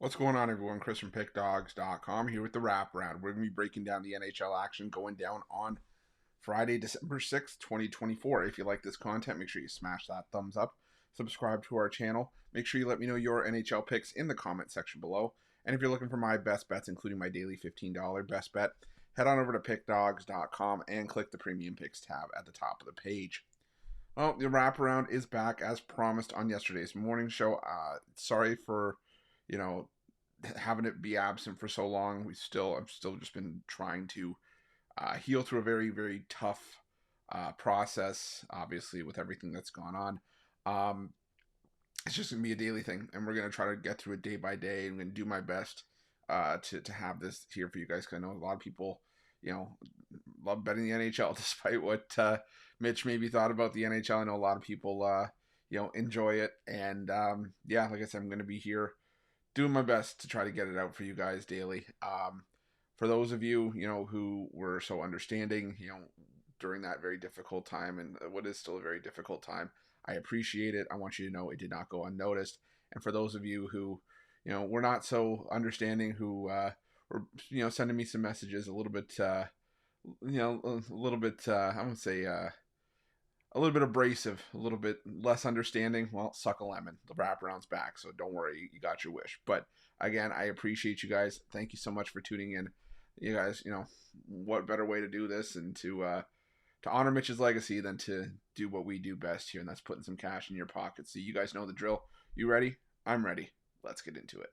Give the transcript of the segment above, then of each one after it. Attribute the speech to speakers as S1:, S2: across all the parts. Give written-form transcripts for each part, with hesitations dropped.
S1: What's going on, everyone? Chris from Pickdawgz.com here with the Wraparound. We're going to be breaking down the NHL action going down on Friday, December 6th, 2024. If you like this content, make sure you smash that thumbs up. Subscribe to our channel. Make sure you let me know your NHL picks in the comment section below. And if you're looking for my best bets, including my daily $15 best bet, head on over to Pickdawgz.com and click the Premium Picks tab at the top of the page. Well, the Wraparound is back as promised on yesterday's morning show. Sorry for having it be absent for so long. I've still just been trying to heal through a very, very tough process, obviously, with everything that's gone on. It's just going to be a daily thing, and we're going to try to get through it day by day. I'm going to do my best to have this here for you guys, because I know a lot of people, love betting the NHL, despite what Mitch maybe thought about the NHL. I know a lot of people, enjoy it, and like I said, I'm going to be here doing my best to try to get it out for you guys daily. For those of you, who were so understanding, during that very difficult time, and what is still a very difficult time, I appreciate it. I want you to know it did not go unnoticed. And for those of you who, were not so understanding, who were, sending me some messages a little bit, I wouldn't say, a little bit abrasive, a little bit less understanding, well, suck a lemon. The Wraparound's back, so don't worry, you got your wish. But again, I appreciate you guys. Thank you so much for tuning in. You guys, what better way to do this and to honor Mitch's legacy than to do what we do best here, and that's putting some cash in your pocket. So you guys know the drill. You ready? I'm ready. Let's get into it.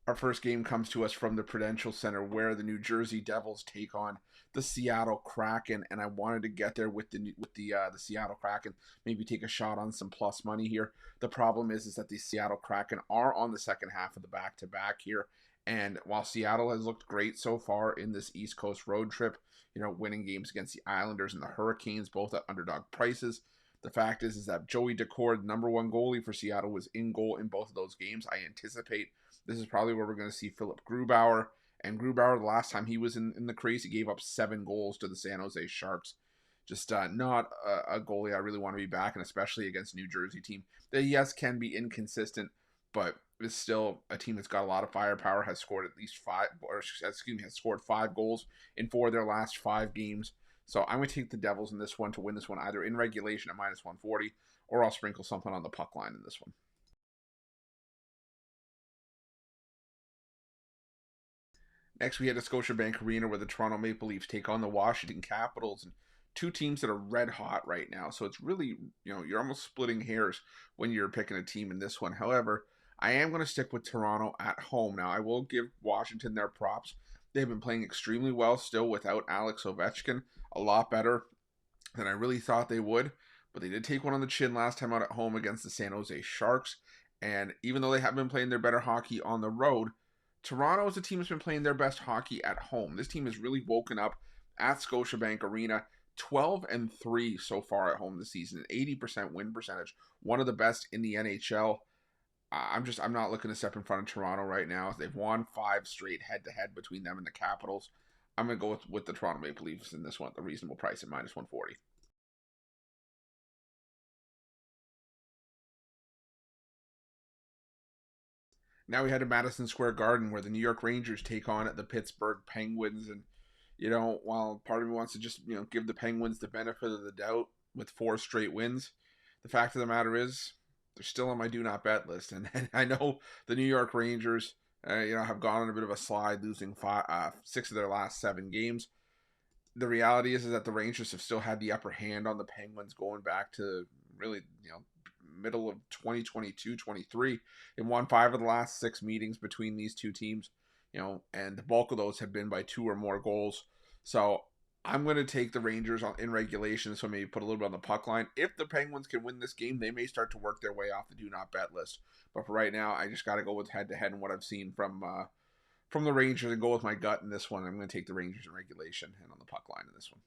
S1: Our first game comes to us from the Prudential Center, where the New Jersey Devils take on the Seattle Kraken, and I wanted to get there with the Seattle Kraken, maybe take a shot on some plus money here. The problem is that the Seattle Kraken are on the second half of the back-to-back here, and while Seattle has looked great so far in this East Coast road trip, winning games against the Islanders and the Hurricanes, both at underdog prices, the fact is that Joey Daccord, the number one goalie for Seattle, was in goal in both of those games. I anticipate this is probably where we're going to see Philip Grubauer. And Grubauer, the last time he was in the crease, he gave up 7 goals to the San Jose Sharks. Just not a goalie I really want to be back, and especially against a New Jersey team that, yes, can be inconsistent, but is still a team that's got a lot of firepower, has scored at least 5 goals in 4 of their last 5 games. So I'm going to take the Devils in this one to win this one, either in regulation at minus 140, or I'll sprinkle something on the puck line in this one. Next, we head to Scotiabank Arena, where the Toronto Maple Leafs take on the Washington Capitals, and two teams that are red hot right now. So it's really, you're almost splitting hairs when you're picking a team in this one. However, I am going to stick with Toronto at home. Now, I will give Washington their props. They've been playing extremely well still without Alex Ovechkin, a lot better than I really thought they would. But they did take one on the chin last time out at home against the San Jose Sharks. And even though they have been playing their better hockey on the road, Toronto is a team that's been playing their best hockey at home. This team has really woken up at Scotiabank Arena. 12-3 so far at home this season, an 80% win percentage, one of the best in the NHL. I'm not looking to step in front of Toronto right now. They've won 5 straight head-to-head between them and the Capitals. I'm going to go with the Toronto Maple Leafs in this one at the reasonable price at minus 140. Now we head to Madison Square Garden, where the New York Rangers take on the Pittsburgh Penguins. And, while part of me wants to just, give the Penguins the benefit of the doubt with 4 straight wins, the fact of the matter is they're still on my do not bet list. And I know the New York Rangers, have gone on a bit of a slide, losing 6 of their last 7 games. The reality is that the Rangers have still had the upper hand on the Penguins going back to really, middle of 2022-23. They won 5 of the last 6 meetings between these two teams, and the bulk of those have been by 2 or more goals. So I'm going to take the Rangers in regulation, so maybe put a little bit on the puck line. If the Penguins can win this game, they may start to work their way off the do not bet list. But for right now, I just got to go with head-to-head and what I've seen from the Rangers and go with my gut in this one. I'm going to take the Rangers in regulation and on the puck line in this one.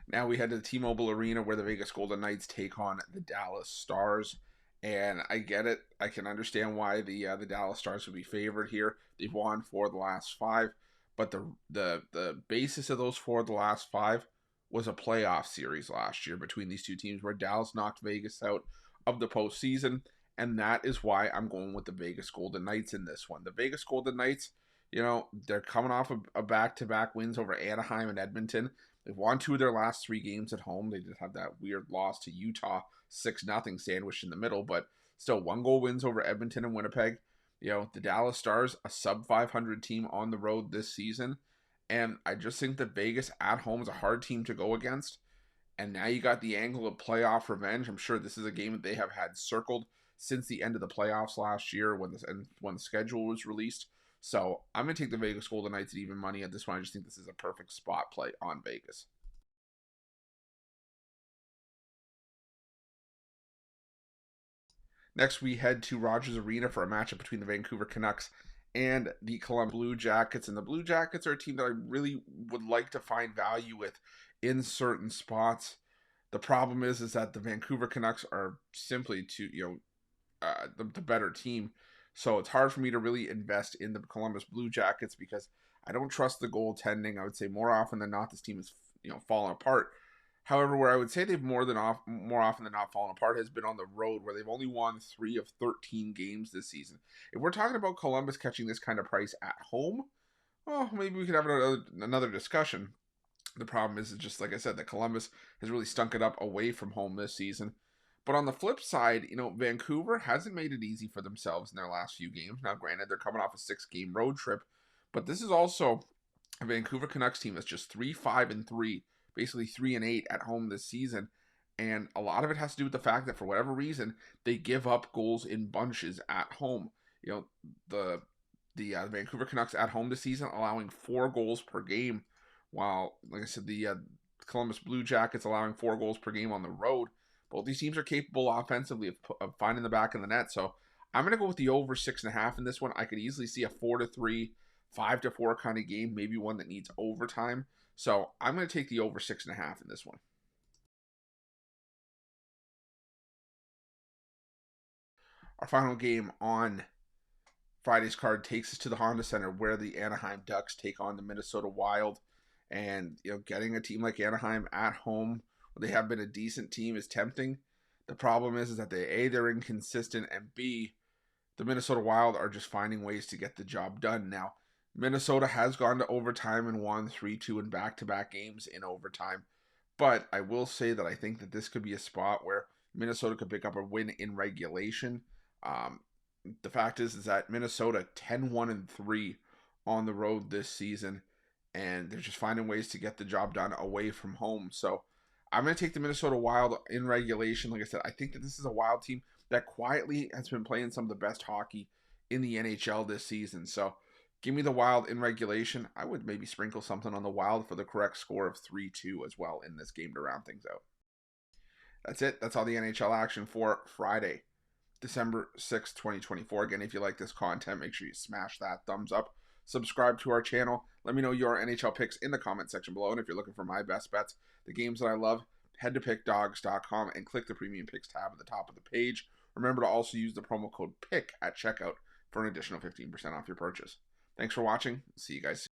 S1: Now we head to the T-Mobile Arena, where the Vegas Golden Knights take on the Dallas Stars. And I get it. I can understand why the Dallas Stars would be favored here. They've won 4 of the last 5. but the basis of those 4 of the last 5 was a playoff series last year between these two teams where Dallas knocked Vegas out of the postseason, and that is why I'm going with the Vegas Golden Knights in this one. The Vegas Golden Knights, they're coming off a back-to-back wins over Anaheim and Edmonton. They've won 2 of their last 3 games at home. They did have that weird loss to Utah, 6-0 sandwiched in the middle, but still 1-goal wins over Edmonton and Winnipeg. The Dallas Stars, a sub-500 team on the road this season. And I just think that Vegas at home is a hard team to go against. And now you got the angle of playoff revenge. I'm sure this is a game that they have had circled since the end of the playoffs last year when the schedule was released. So I'm going to take the Vegas Golden Knights at even money at this one. I just think this is a perfect spot play on Vegas. Next, we head to Rogers Arena for a matchup between the Vancouver Canucks and the Columbus Blue Jackets. And the Blue Jackets are a team that I really would like to find value with in certain spots. The problem is that the Vancouver Canucks are simply the better team. So it's hard for me to really invest in the Columbus Blue Jackets because I don't trust the goaltending. I would say more often than not, this team is falling apart. However, where I would say they've more often than not fallen apart has been on the road, where they've only won 3 of 13 games this season. If we're talking about Columbus catching this kind of price at home, well, maybe we could have another discussion. The problem is just like I said, that Columbus has really stunk it up away from home this season. But on the flip side, Vancouver hasn't made it easy for themselves in their last few games. Now, granted, they're coming off a 6-game road trip, but this is also a Vancouver Canucks team that's just 3-5-3. Basically 3-8 at home this season, and a lot of it has to do with the fact that for whatever reason they give up goals in bunches at home. The Vancouver Canucks at home this season allowing 4 goals per game, while like I said the Columbus Blue Jackets allowing 4 goals per game on the road. Both these teams are capable offensively of finding the back of the net, so I'm gonna go with the over 6.5 in this one. I could easily see a 4-3, 5-4 kind of game, maybe one that needs overtime. So I'm going to take the over 6.5 in this one. Our final game on Friday's card takes us to the Honda Center, where the Anaheim Ducks take on the Minnesota Wild. And getting a team like Anaheim at home, where they have been a decent team, is tempting. The problem is that they're inconsistent, and B, the Minnesota Wild are just finding ways to get the job done. Now, Minnesota has gone to overtime and won 3-2 in back-to-back games in overtime. But I will say that I think that this could be a spot where Minnesota could pick up a win in regulation. The fact is that Minnesota 10-1-3 on the road this season, and they're just finding ways to get the job done away from home. So I'm going to take the Minnesota Wild in regulation. Like I said, I think that this is a Wild team that quietly has been playing some of the best hockey in the NHL this season. So give me the Wild in regulation. I would maybe sprinkle something on the Wild for the correct score of 3-2 as well in this game to round things out. That's it. That's all the NHL action for Friday, December 6th, 2024. Again, if you like this content, make sure you smash that thumbs up. Subscribe to our channel. Let me know your NHL picks in the comment section below. And if you're looking for my best bets, the games that I love, head to pickdawgz.com and click the Premium Picks tab at the top of the page. Remember to also use the promo code PICK at checkout for an additional 15% off your purchase. Thanks for watching. See you guys soon.